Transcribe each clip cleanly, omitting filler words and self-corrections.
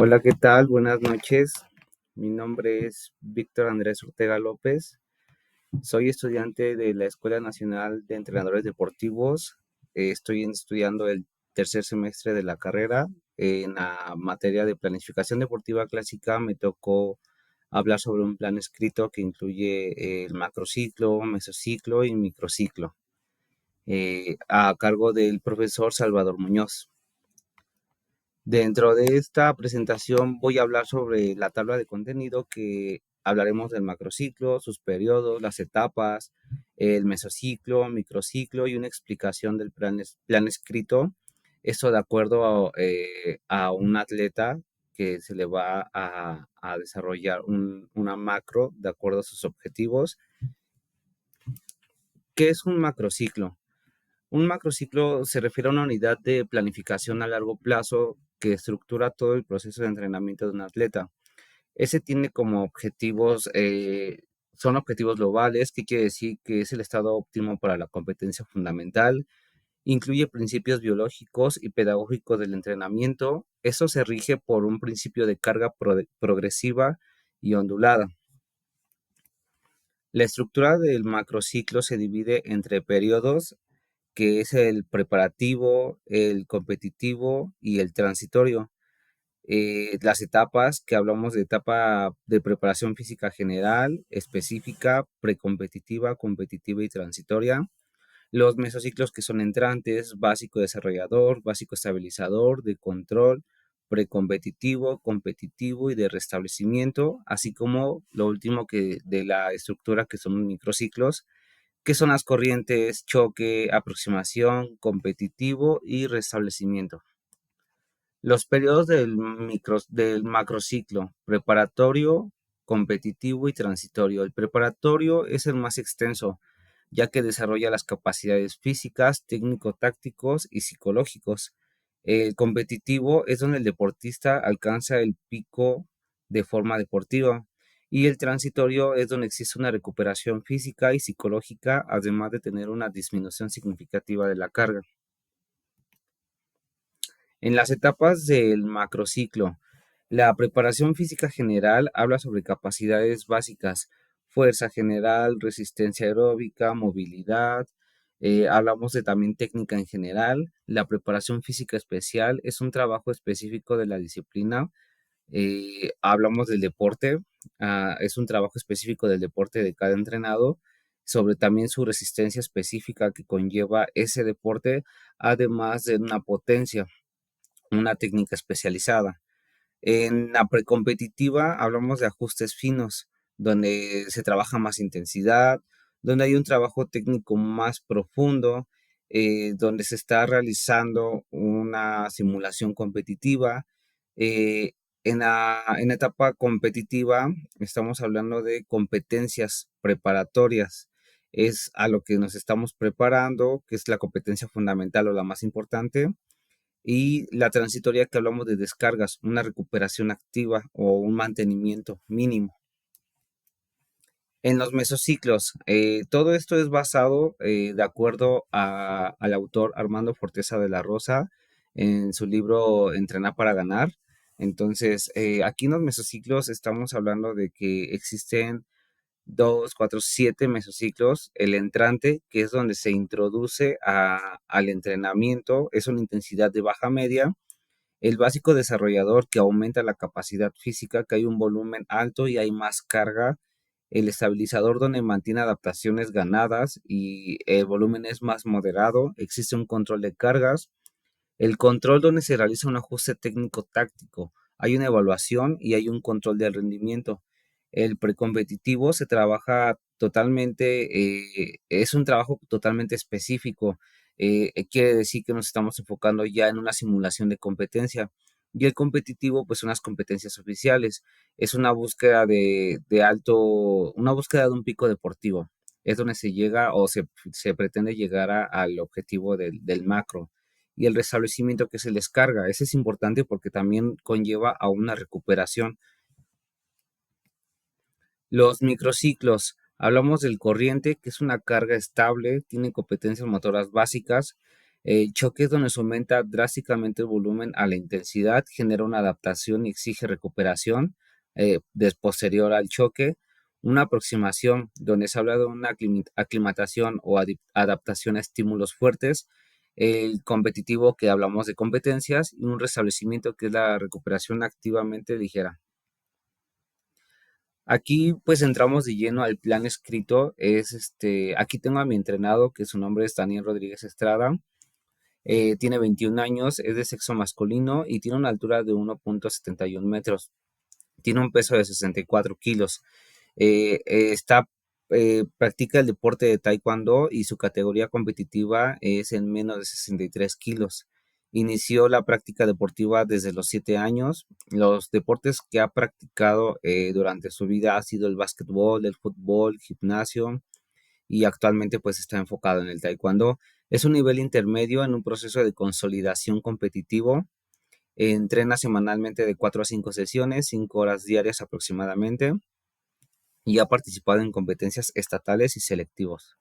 Hola, ¿qué tal? Buenas noches. Mi nombre es Víctor Andrés Ortega López. Soy estudiante de la Escuela Nacional de Entrenadores Deportivos. Estoy estudiando el tercer semestre de la carrera. En la materia de planificación deportiva clásica me tocó hablar sobre un plan escrito que incluye el macrociclo, mesociclo y microciclo, a cargo del profesor Salvador Muñoz. Dentro de esta presentación voy a hablar sobre la tabla de contenido que hablaremos del macrociclo, sus periodos, las etapas, el mesociclo, microciclo y una explicación del plan escrito. Esto de acuerdo a un atleta que se le va a desarrollar una macro de acuerdo a sus objetivos. ¿Qué es un macrociclo? Un macrociclo se refiere a una unidad de planificación a largo plazo que estructura todo el proceso de entrenamiento de un atleta. Ese tiene como objetivos, son objetivos globales, que quiere decir que es el estado óptimo para la competencia fundamental, incluye principios biológicos y pedagógicos del entrenamiento. Eso se rige por un principio de carga progresiva y ondulada. La estructura del macrociclo se divide entre periodos, que es el preparativo, el competitivo y el transitorio. Las etapas, que hablamos de etapa de preparación física general, específica, precompetitiva, competitiva y transitoria. Los mesociclos, que son entrantes, básico desarrollador, básico estabilizador, de control, precompetitivo, competitivo y de restablecimiento, así como lo último que de la estructura, que son microciclos, que son las corrientes, choque, aproximación, competitivo y restablecimiento. Los periodos del macrociclo: preparatorio, competitivo y transitorio. El preparatorio es el más extenso, ya que desarrolla las capacidades físicas, técnico-tácticos y psicológicos. El competitivo es donde el deportista alcanza el pico de forma deportiva. Y el transitorio es donde existe una recuperación física y psicológica, además de tener una disminución significativa de la carga. En las etapas del macrociclo, la preparación física general habla sobre capacidades básicas: fuerza general, resistencia aeróbica, movilidad. Hablamos de también técnica en general. La preparación física especial es un trabajo específico de la disciplina. Hablamos del deporte, es un trabajo específico del deporte de cada entrenado, sobre también su resistencia específica que conlleva ese deporte, además de una potencia, una técnica especializada. En la precompetitiva hablamos de ajustes finos, donde se trabaja más intensidad, donde hay un trabajo técnico más profundo, donde se está realizando una simulación competitiva. Eh, en la etapa competitiva estamos hablando de competencias preparatorias. Es a lo que nos estamos preparando, que es la competencia fundamental o la más importante. Y la transitoria, que hablamos de descargas, una recuperación activa o un mantenimiento mínimo. En los mesociclos, todo esto es basado, de acuerdo al autor Armando Forteza de la Rosa, en su libro Entrenar para ganar. Entonces, aquí en los mesociclos estamos hablando de que existen 2, 4, 7 mesociclos. El entrante, que es donde se introduce al entrenamiento, es una intensidad de baja media. El básico desarrollador, que aumenta la capacidad física, que hay un volumen alto y hay más carga. El estabilizador, donde mantiene adaptaciones ganadas y el volumen es más moderado. Existe un control de cargas. El control, donde se realiza un ajuste técnico táctico. Hay una evaluación y hay un control del rendimiento. El precompetitivo se trabaja totalmente, es un trabajo totalmente específico. Quiere decir que nos estamos enfocando ya en una simulación de competencia. Y el competitivo, pues son las competencias oficiales. Es una búsqueda una búsqueda de un pico deportivo. Es donde se llega o se pretende llegar al objetivo del macro. Y el restablecimiento, que se les carga. Ese es importante porque también conlleva a una recuperación. Los microciclos, hablamos del corriente, que es una carga estable, tiene competencias motoras básicas. El choque es donde se aumenta drásticamente el volumen a la intensidad, genera una adaptación y exige recuperación posterior al choque. Una aproximación donde se habla de una aclimatación o adaptación a estímulos fuertes. El competitivo, que hablamos de competencias, y un restablecimiento, que es la recuperación activamente ligera. Aquí pues entramos de lleno al plan escrito. Aquí tengo a mi entrenado, que su nombre es Daniel Rodríguez Estrada. Tiene 21 años, es de sexo masculino y tiene una altura de 1,71 metros. Tiene un peso de 64 kilos. Practica el deporte de taekwondo y su categoría competitiva es en menos de 63 kilos. Inició la práctica deportiva desde los 7 años. Los deportes que ha practicado durante su vida ha sido el básquetbol, el fútbol, gimnasio, y actualmente pues está enfocado en el taekwondo. Es un nivel intermedio en un proceso de consolidación competitivo. Entrena semanalmente de 4 a 5 sesiones, 5 horas diarias aproximadamente, y ha participado en competencias estatales y selectivos.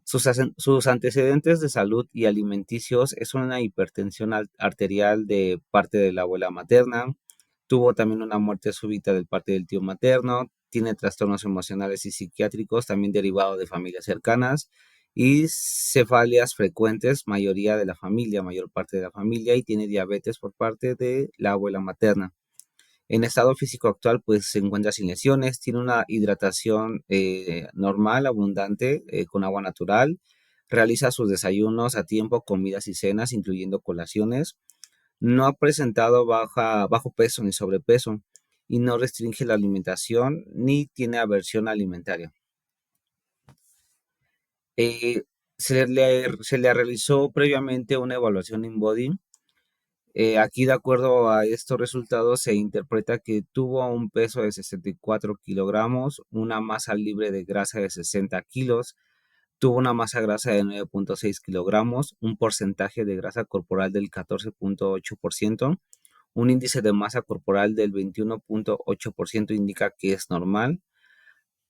Sus antecedentes de salud y alimenticios es una hipertensión arterial de parte de la abuela materna. Tuvo también una muerte súbita de parte del tío materno. Tiene trastornos emocionales y psiquiátricos también derivados de familias cercanas y cefalias frecuentes, mayor parte de la familia, y tiene diabetes por parte de la abuela materna. En estado físico actual, pues se encuentra sin lesiones, tiene una hidratación normal, abundante, con agua natural, realiza sus desayunos a tiempo, comidas y cenas, incluyendo colaciones. No ha presentado bajo peso ni sobrepeso y no restringe la alimentación ni tiene aversión alimentaria. Eh, se le realizó previamente una evaluación in body. Aquí, de acuerdo a estos resultados, se interpreta que tuvo un peso de 64 kilogramos, una masa libre de grasa de 60 kilos, tuvo una masa grasa de 9,6 kilogramos, un porcentaje de grasa corporal del 14,8%, un índice de masa corporal del 21,8% indica que es normal,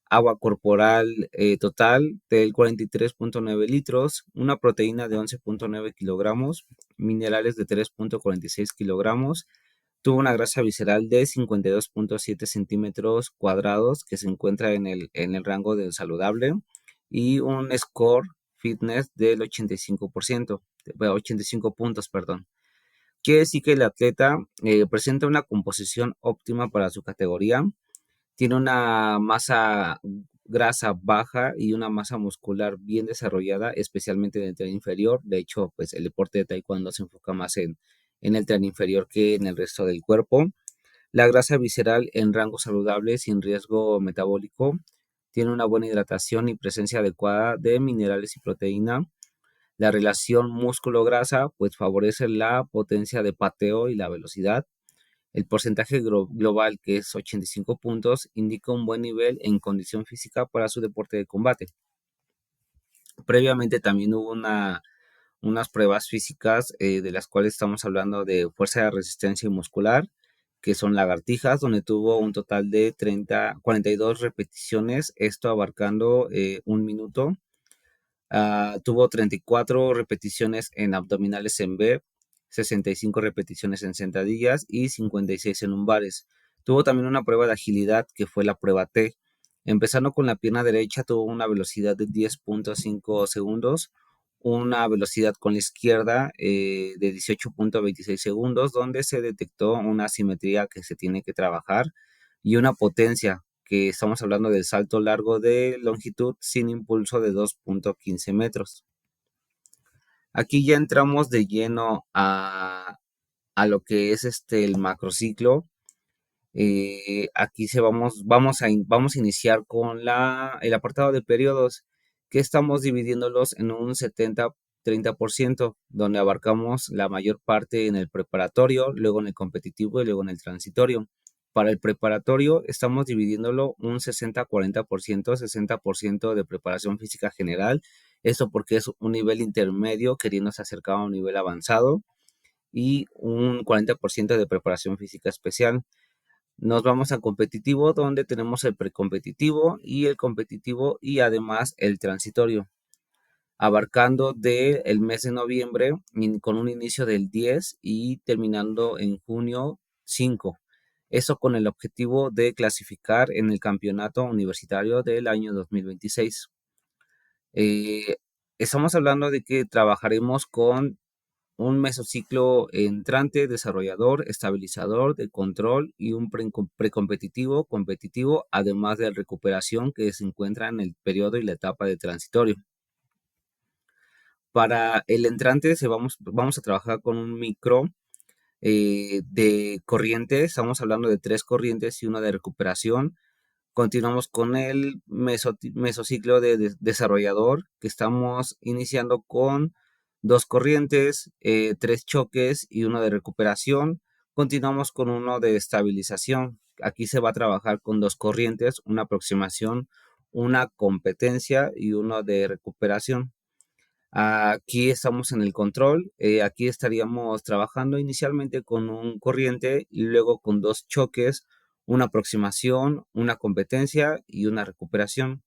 agua corporal total del 43,9 litros, una proteína de 11,9 kilogramos, minerales de 3,46 kilogramos, tuvo una grasa visceral de 52,7 centímetros cuadrados, que se encuentra en el rango del saludable, y un score fitness del 85%, 85 puntos, perdón. Quiere decir que el atleta presenta una composición óptima para su categoría, tiene una masa grasa baja y una masa muscular bien desarrollada, especialmente en el tren inferior. De hecho, pues el deporte de taekwondo se enfoca más en el tren inferior que en el resto del cuerpo. La grasa visceral en rango saludable, sin riesgo metabólico. Tiene una buena hidratación y presencia adecuada de minerales y proteína. La relación músculo-grasa pues favorece la potencia de pateo y la velocidad. El porcentaje global, que es 85 puntos, indica un buen nivel en condición física para su deporte de combate. Previamente también hubo unas pruebas físicas, de las cuales estamos hablando de fuerza de resistencia muscular, que son lagartijas, donde tuvo un total de 42 repeticiones, esto abarcando un minuto. Tuvo 34 repeticiones en abdominales en B, 65 repeticiones en sentadillas y 56 en lumbares. Tuvo también una prueba de agilidad, que fue la prueba T. Empezando con la pierna derecha, tuvo una velocidad de 10,5 segundos, una velocidad con la izquierda de 18,26 segundos, donde se detectó una simetría que se tiene que trabajar, y una potencia, que estamos hablando del salto largo de longitud sin impulso de 2,15 metros. Aquí ya entramos de lleno a lo que es el macrociclo. Aquí vamos a iniciar con el apartado de periodos, que estamos dividiéndolos en un 70-30%, donde abarcamos la mayor parte en el preparatorio, luego en el competitivo y luego en el transitorio. Para el preparatorio estamos dividiéndolo un 60-40%, 60% de preparación física general, esto porque es un nivel intermedio queriéndose acercar a un nivel avanzado, y un 40% de preparación física especial. Nos vamos a competitivo, donde tenemos el precompetitivo y el competitivo y además el transitorio. abarcando del mes de noviembre con un inicio del 10 y terminando en junio 5. Eso con el objetivo de clasificar en el campeonato universitario del año 2026. Eh, Estamos hablando de que trabajaremos con un mesociclo entrante, desarrollador, estabilizador, de control y un precompetitivo, competitivo, además de recuperación que se encuentra en el periodo y la etapa de transitorio. Para el entrante vamos a trabajar con un micro de corriente, estamos hablando de 3 corrientes y una de recuperación. Continuamos con el mesociclo de desarrollador, que estamos iniciando con 2 corrientes, 3 choques y uno de recuperación. Continuamos con uno de estabilización. Aquí se va a trabajar con 2 corrientes, una aproximación, una competencia y uno de recuperación. Aquí estamos en el control. Aquí estaríamos trabajando inicialmente con un corriente y luego con 2 choques, una aproximación, una competencia y una recuperación.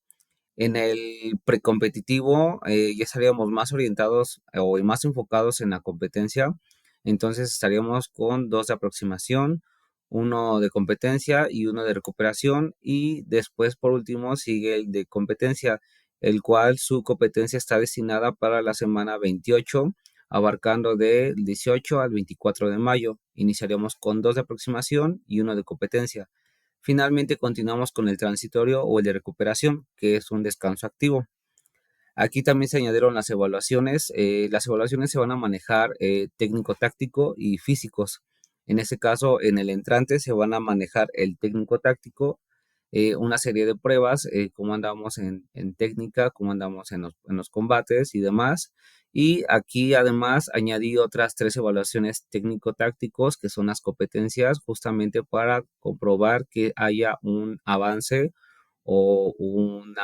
En el precompetitivo ya estaríamos más orientados o más enfocados en la competencia. Entonces estaríamos con 2 de aproximación, uno de competencia y uno de recuperación. Y después, por último, sigue el de competencia, el cual su competencia está destinada para la semana 28, abarcando del 18 al 24 de mayo. Iniciaríamos con 2 de aproximación y uno de competencia. Finalmente continuamos con el transitorio o el de recuperación, que es un descanso activo. Aquí también se añadieron las evaluaciones. Las evaluaciones se van a manejar técnico-táctico y físicos. En este caso, en el entrante se van a manejar el técnico-táctico, una serie de pruebas, cómo andamos en técnica, cómo andamos en los combates y demás. Y aquí además añadí otras 3 evaluaciones técnico-tácticos, que son las competencias, justamente para comprobar que haya un avance o un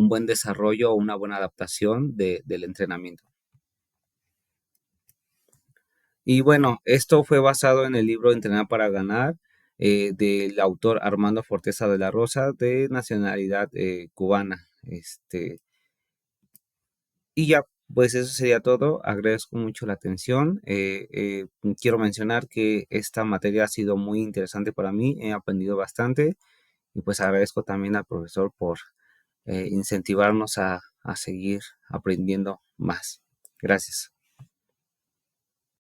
buen desarrollo o una buena adaptación del entrenamiento. Y bueno, esto fue basado en el libro Entrenar para Ganar, del autor Armando Forteza de la Rosa, de nacionalidad cubana. Y ya, pues eso sería todo. Agradezco mucho la atención. Quiero mencionar que esta materia ha sido muy interesante para mí. He aprendido bastante y pues agradezco también al profesor por incentivarnos a seguir aprendiendo más. Gracias.